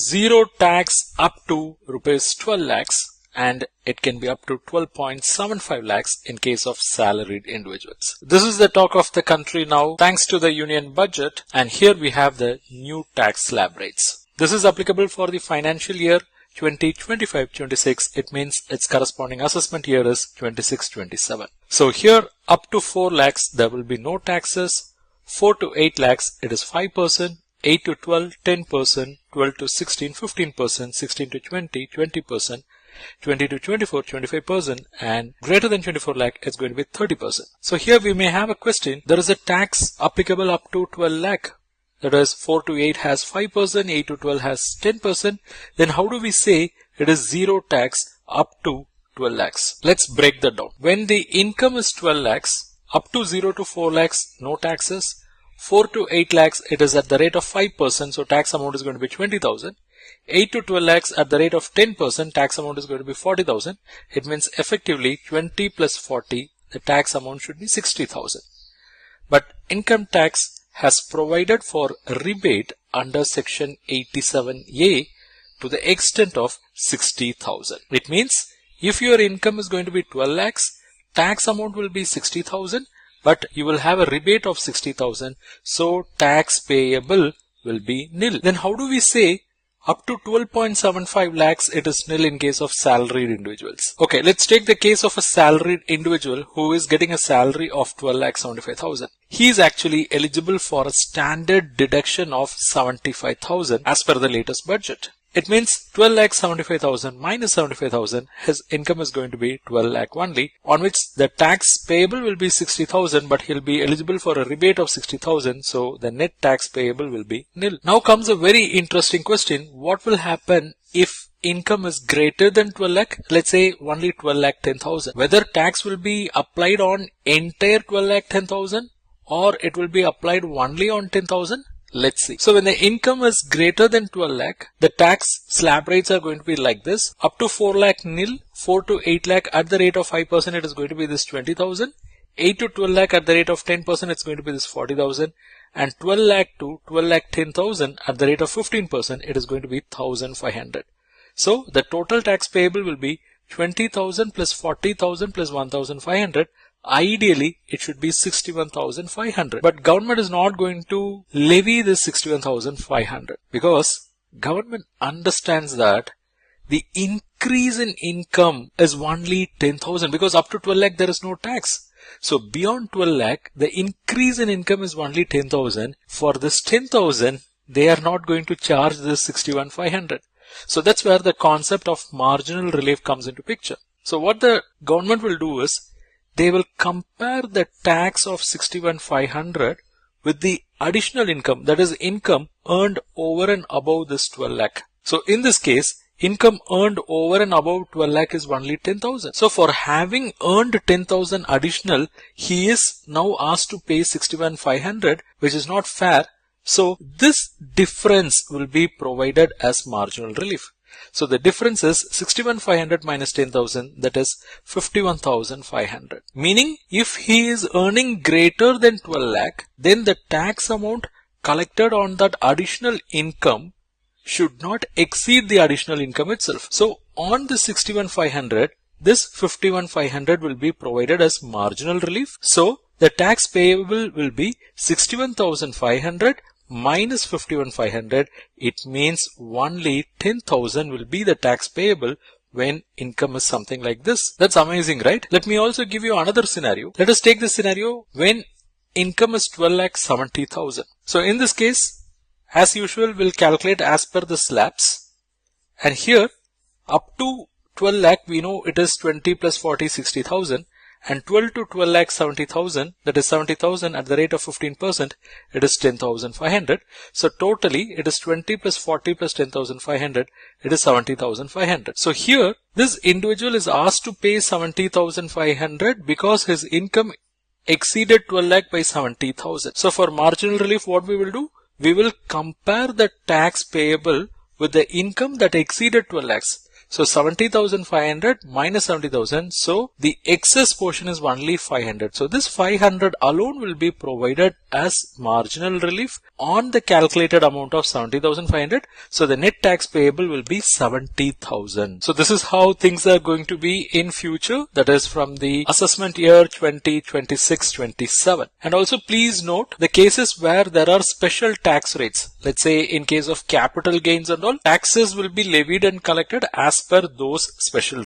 zero tax up to rupees 12 lakhs and it can be up to 12.75 lakhs in case of salaried individuals. This is the talk of the country now thanks to the union budget, and here we have the new tax slab rates. This is applicable for the financial year 2025-26. It means its corresponding assessment year is 26-27. So here up to 4 lakhs there will be no taxes. 4 to 8 lakhs it is 5%. 8 to 12, 10%, 12 to 16, 15%, 16 to 20, 20%, 20 to 24, 25%, and greater than 24 lakh is going to be 30%. So here we may have a question. There is a tax applicable up to 12 lakh. That is 4 to 8 has 5%, 8 to 12 has 10%. Then how do we say it is zero tax up to 12 lakhs? Let's break that down. When the income is 12 lakhs, up to 0 to 4 lakhs, no taxes. 4 to 8 lakhs, it is at the rate of 5%, so tax amount is going to be 20,000. 8 to 12 lakhs at the rate of 10%, tax amount is going to be 40,000. It means effectively 20 plus 40, the tax amount should be 60,000. But income tax has provided for rebate under section 87A to the extent of 60,000. It means if your income is going to be 12 lakhs, tax amount will be 60,000. But you will have a rebate of 60,000, so tax payable will be nil. Then how do we say up to 12.75 lakhs it is nil in case of salaried individuals? Okay, let's take the case of a salaried individual who is getting a salary of 12,75,000. He is actually eligible for a standard deduction of 75,000 as per the latest budget. It means 12,75,000 minus 75,000, his income is going to be 12 lakh only, on which the tax payable will be 60,000, but he'll be eligible for a rebate of 60,000, so the net tax payable will be nil. Now comes a very interesting question. What will happen if income is greater than 12 lakh? Let's say only 12 lakh 10,000. Whether tax will be applied on entire 12 lakh 10,000 or it will be applied only on 10,000? Let's see. So when the income is greater than 12 lakh, the tax slab rates are going to be like this. Up to 4 lakh nil, 4 to 8 lakh at the rate of 5%, it is going to be this 20,000. 8 to 12 lakh at the rate of 10%, it's going to be this 40,000. And 12 lakh to 12 lakh 10,000 at the rate of 15%, it is going to be 1,500. So the total tax payable will be 20,000 plus 40,000 plus 1,500. Ideally, it should be 61,500. But government is not going to levy this 61,500 because government understands that the increase in income is only 10,000 because up to 12 lakh there is no tax. So beyond 12 lakh, the increase in income is only 10,000. For this 10,000, they are not going to charge this 61,500. So that's where the concept of marginal relief comes into picture. So what the government will do is, they will compare the tax of 61,500 with the additional income, that is income earned over and above this 12 lakh. So in this case, income earned over and above 12 lakh is only 10,000. So for having earned 10,000 additional, he is now asked to pay 61,500, which is not fair. So this difference will be provided as marginal relief. So the difference is 61,500 minus 10,000, that is 51,500. Meaning if he is earning greater than 12 lakh, then the tax amount collected on that additional income should not exceed the additional income itself. So on the 61,500, this 51,500 will be provided as marginal relief. So the tax payable will be 61,500 minus 51,500. It means only 10,000 will be the tax payable when income is something like this. That's amazing, right? Let me also give you another scenario. Let us take this scenario when income is 12,70,000. So in this case, as usual, we'll calculate as per the slabs. And here up to 12 lakh, we know it is 20 plus 40, 60,000. And 12 to 12 lakh 70,000, that is 70,000 at the rate of 15%, it is 10,500. So totally it is 20 plus 40 plus 10,500, it is 70,500. So here this individual is asked to pay 70,500 because his income exceeded 12 lakh by 70,000. So for marginal relief, what we will do? We will compare the tax payable with the income that exceeded 12 lakhs. So 70,500 minus 70,000. So the excess portion is only 500. So this 500 alone will be provided as marginal relief on the calculated amount of 70,500. So the net tax payable will be 70,000. So this is how things are going to be in future. That is from the assessment year 2026-27. And also please note the cases where there are special tax rates. Let's say in case of capital gains and all, taxes will be levied and collected as per those special